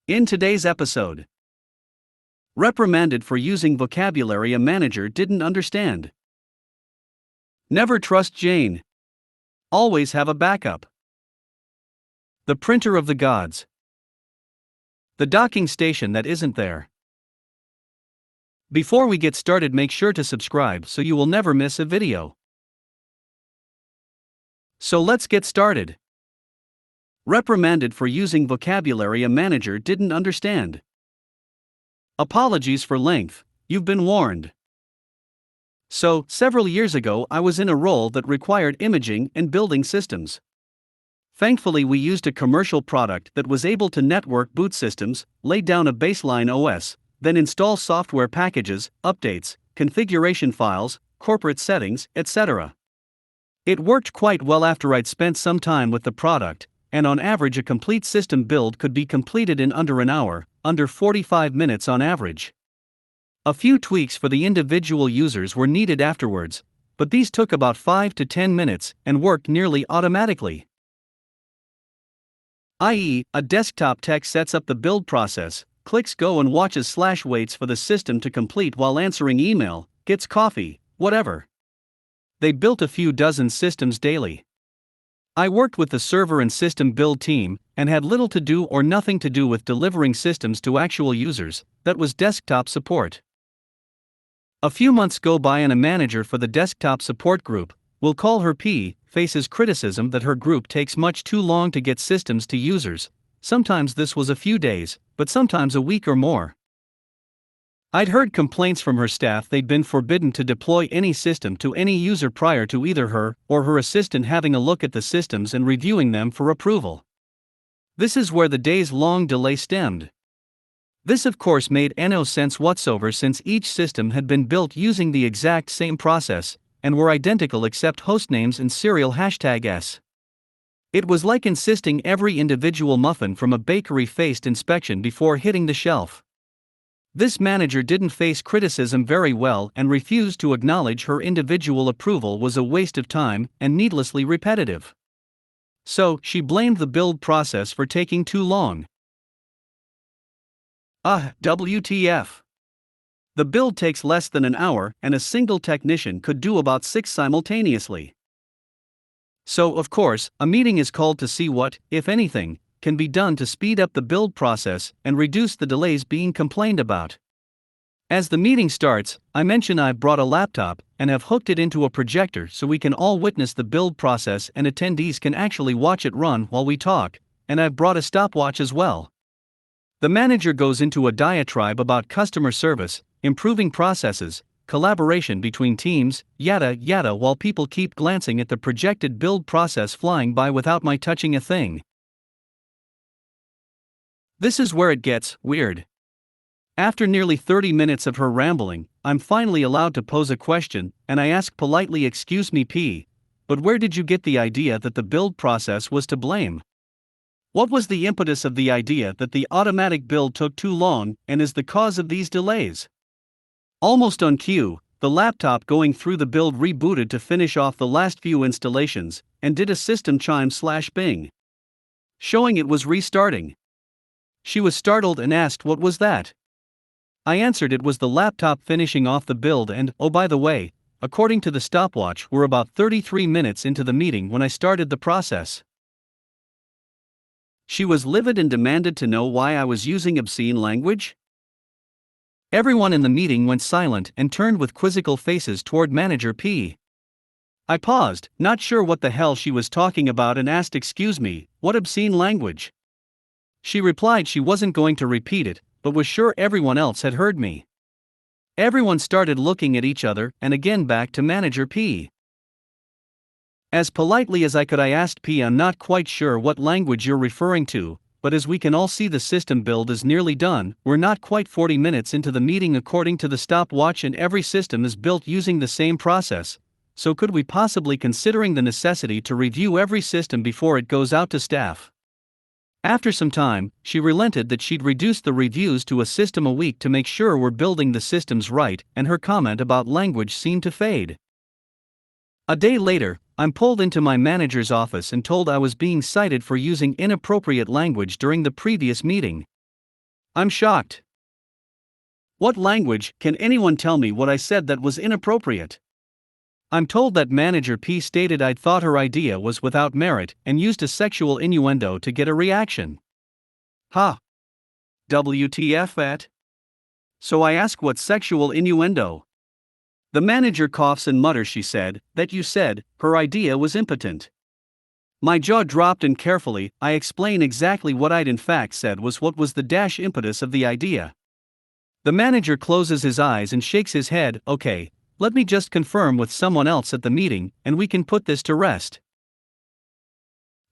In today's episode, reprimanded for using vocabulary a manager didn't understand. Never trust Jane. Always have a backup. The printer of the gods. The docking station that isn't there. Before we get started, make sure to subscribe so you will never miss a video. So let's get started. Reprimanded for using vocabulary a manager didn't understand. Apologies for length, you've been warned. So, several years ago, I was in a role that required imaging and building systems. Thankfully, we used a commercial product that was able to network boot systems, lay down a baseline OS, then install software packages, updates, configuration files, corporate settings, etc. It worked quite well after I'd spent some time with the product, and on average a complete system build could be completed in under an hour, under 45 minutes on average. A few tweaks for the individual users were needed afterwards, but these took about 5 to 10 minutes and worked nearly automatically. I.e., a desktop tech sets up the build process, clicks go and watches / waits for the system to complete while answering email, gets coffee, whatever. They built a few dozen systems daily. I worked with the server and system build team, and had little to do or nothing to do with delivering systems to actual users. That was desktop support. A few months go by and a manager for the desktop support group, we'll call her P, faces criticism that her group takes much too long to get systems to users. Sometimes this was a few days, but sometimes a week or more. I'd heard complaints from her staff they'd been forbidden to deploy any system to any user prior to either her or her assistant having a look at the systems and reviewing them for approval. This is where the days-long delay stemmed. This of course made no sense whatsoever, since each system had been built using the exact same process, and were identical except hostnames and serial #s. It was like insisting every individual muffin from a bakery faced inspection before hitting the shelf. This manager didn't face criticism very well and refused to acknowledge her individual approval was a waste of time and needlessly repetitive. So, she blamed the build process for taking too long. WTF. The build takes less than an hour and a single technician could do about 6 simultaneously. So, of course, a meeting is called to see what, if anything, can be done to speed up the build process and reduce the delays being complained about. As the meeting starts, I mention I've brought a laptop and have hooked it into a projector so we can all witness the build process and attendees can actually watch it run while we talk, and I've brought a stopwatch as well. The manager goes into a diatribe about customer service, improving processes, collaboration between teams, yada yada, while people keep glancing at the projected build process flying by without my touching a thing. This is where it gets weird. After nearly 30 minutes of her rambling, I'm finally allowed to pose a question, and I ask politely, "Excuse me, P, but where did you get the idea that the build process was to blame? What was the impetus of the idea that the automatic build took too long and is the cause of these delays?" Almost on cue, the laptop going through the build rebooted to finish off the last few installations, and did a system chime /bing, showing it was restarting. She was startled and asked what was that. I answered it was the laptop finishing off the build, and, oh by the way, according to the stopwatch, we're about 33 minutes into the meeting when I started the process. She was livid and demanded to know why I was using obscene language. Everyone in the meeting went silent and turned with quizzical faces toward Manager P. I paused, not sure what the hell she was talking about, and asked, "Excuse me, what obscene language?" She replied she wasn't going to repeat it, but was sure everyone else had heard me. Everyone started looking at each other and again back to Manager P. As politely as I could I asked, "P, I'm not quite sure what language you're referring to, but as we can all see the system build is nearly done, we're not quite 40 minutes into the meeting according to the stopwatch and every system is built using the same process, so could we possibly considering the necessity to review every system before it goes out to staff?" After some time, she relented that she'd reduced the reviews to a system a week to make sure we're building the systems right, and her comment about language seemed to fade. A day later, I'm pulled into my manager's office and told I was being cited for using inappropriate language during the previous meeting. I'm shocked. What language? Can anyone tell me what I said that was inappropriate? I'm told that Manager P stated I'd thought her idea was without merit and used a sexual innuendo to get a reaction. Ha! WTF at? So I ask, what sexual innuendo? The manager coughs and mutters. She said that you said her idea was impotent. My jaw dropped and carefully I explain exactly what I'd in fact said was what was the dash impetus of the idea. The manager closes his eyes and shakes his head. Okay, let me just confirm with someone else at the meeting and we can put this to rest.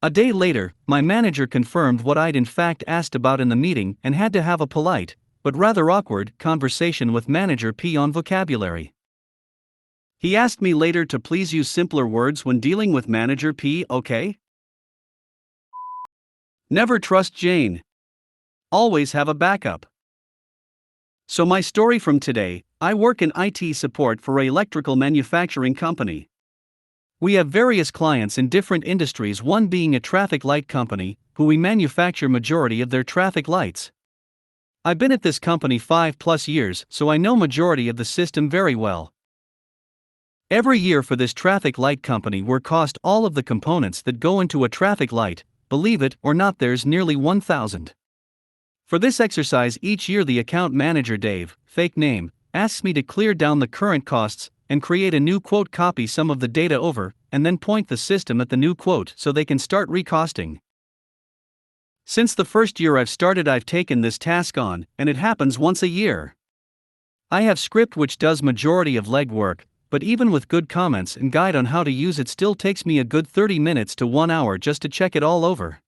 A day later, my manager confirmed what I'd in fact asked about in the meeting and had to have a polite, but rather awkward, conversation with Manager P on vocabulary. He asked me later to please use simpler words when dealing with Manager P, okay? Never trust Jane. Always have a backup. So my story from today, I work in IT support for an electrical manufacturing company. We have various clients in different industries, one being a traffic light company, who we manufacture majority of their traffic lights. I've been at this company 5+ years, so I know majority of the system very well. Every year for this traffic light company we're cost all of the components that go into a traffic light, believe it or not there's nearly 1,000. For this exercise each year the account manager Dave, fake name, asks me to clear down the current costs and create a new quote, copy some of the data over, and then point the system at the new quote so they can start recosting. Since the first year I've started I've taken this task on, and it happens once a year. I have script which does majority of legwork, but even with good comments and guide on how to use it still takes me a good 30 minutes to 1 hour just to check it all over.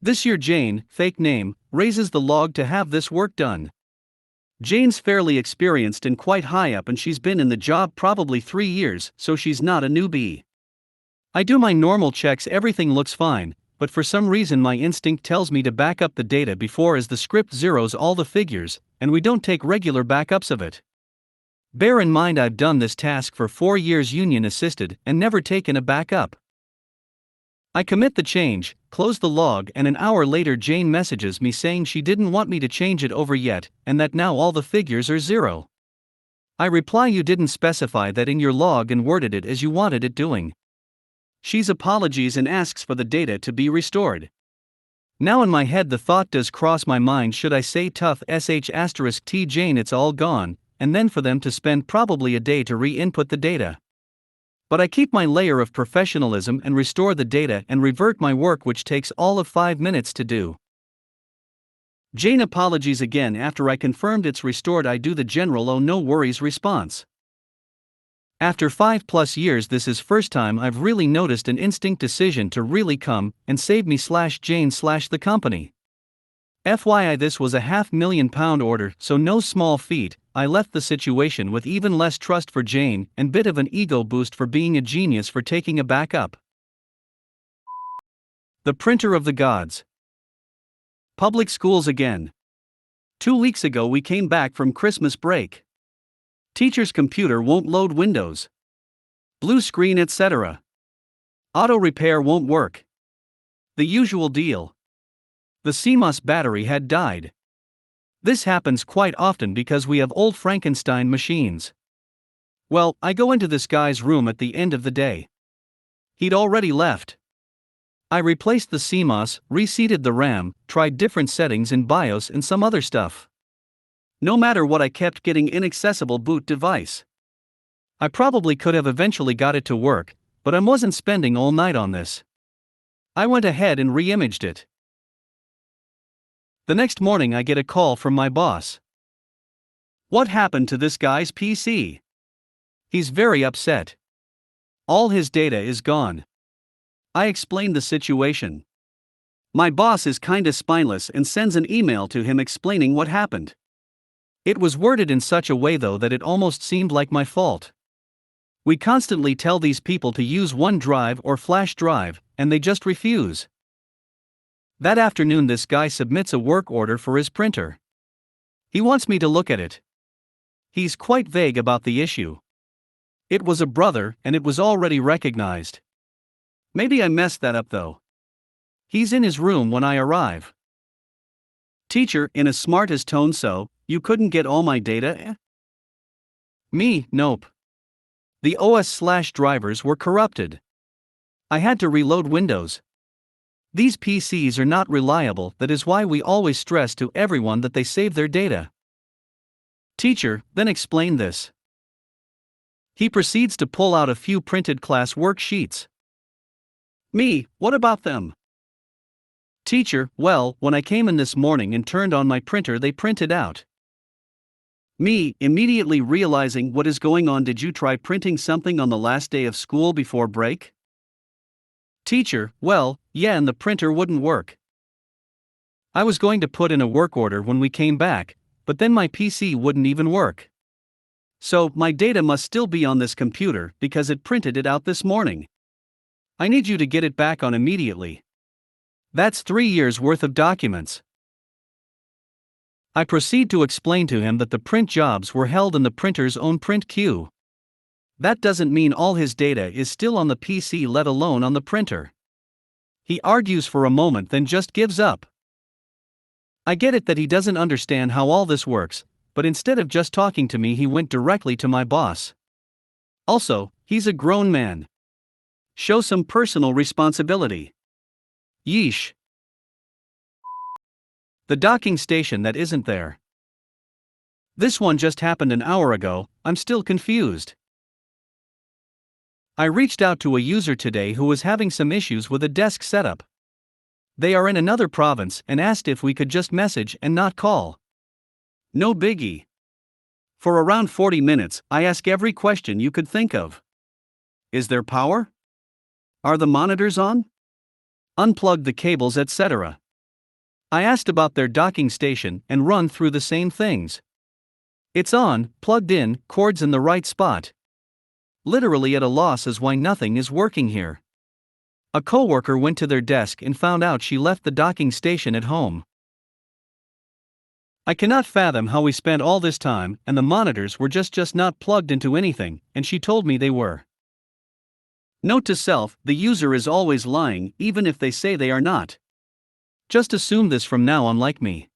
This year Jane, fake name, raises the log to have this work done. Jane's fairly experienced and quite high up and she's been in the job probably 3 years, so she's not a newbie. I do my normal checks, everything looks fine, but for some reason my instinct tells me to back up the data before as the script zeroes all the figures, and we don't take regular backups of it. Bear in mind I've done this task for 4 years union assisted and never taken a backup. I commit the change, close the log, and an hour later Jane messages me saying she didn't want me to change it over yet, and that now all the figures are zero. I reply, you didn't specify that in your log and worded it as you wanted it doing. She's apologies and asks for the data to be restored. Now in my head the thought does cross my mind, should I say tough sh*t Jane it's all gone, and then for them to spend probably a day to re-input the data. But I keep my layer of professionalism and restore the data and revert my work, which takes all of 5 minutes to do. Jane apologies again after I confirmed it's restored. I do the general oh no worries response. After 5+ years this is first time I've really noticed an instinct decision to really come and save me /Jane/ the company. FYI this was a £500,000 order, so no small feat. I left the situation with even less trust for Jane and bit of an ego boost for being a genius for taking a backup. The printer of the gods. Public schools again. 2 weeks ago we came back from Christmas break. Teacher's computer won't load Windows. Blue screen etc. Auto repair won't work. The usual deal. The CMOS battery had died. This happens quite often because we have old Frankenstein machines. Well, I go into this guy's room at the end of the day. He'd already left. I replaced the CMOS, reseated the RAM, tried different settings in BIOS and some other stuff. No matter what I kept getting inaccessible boot device. I probably could have eventually got it to work, but I wasn't spending all night on this. I went ahead and re-imaged it. The next morning I get a call from my boss. What happened to this guy's PC? He's very upset. All his data is gone. I explained the situation. My boss is kinda spineless and sends an email to him explaining what happened. It was worded in such a way though that it almost seemed like my fault. We constantly tell these people to use OneDrive or flash drive, and they just refuse. That afternoon this guy submits a work order for his printer. He wants me to look at it. He's quite vague about the issue. It was a brother and it was already recognized. Maybe I messed that up though. He's in his room when I arrive. Teacher, in a smartest tone, so, you couldn't get all my data? Me, nope. The OS/drivers were corrupted. I had to reload Windows. These PCs are not reliable, that is why we always stress to everyone that they save their data. Teacher, then explain this. He proceeds to pull out a few printed class worksheets. Me, what about them? Teacher, well, when I came in this morning and turned on my printer, they printed out. Me, immediately realizing what is going on, did you try printing something on the last day of school before break? Teacher, well, yeah, and the printer wouldn't work. I was going to put in a work order when we came back, but then my PC wouldn't even work. So, my data must still be on this computer because it printed it out this morning. I need you to get it back on immediately. That's 3 years worth of documents. I proceed to explain to him that the print jobs were held in the printer's own print queue. That doesn't mean all his data is still on the PC, let alone on the printer. He argues for a moment, then just gives up. I get it that he doesn't understand how all this works, but instead of just talking to me, he went directly to my boss. Also, he's a grown man. Show some personal responsibility. Yeesh. The docking station that isn't there. This one just happened an hour ago, I'm still confused. I reached out to a user today who was having some issues with a desk setup. They are in another province and asked if we could just message and not call. No biggie. For around 40 minutes, I ask every question you could think of. Is there power? Are the monitors on? Unplug the cables, etc. I asked about their docking station and run through the same things. It's on, plugged in, cords in the right spot. Literally at a loss as why nothing is working here. A coworker went to their desk and found out she left the docking station at home. I cannot fathom how we spent all this time and the monitors were just not plugged into anything, and she told me they were. Note to self, the user is always lying even if they say they are not. Just assume this from now on, like me.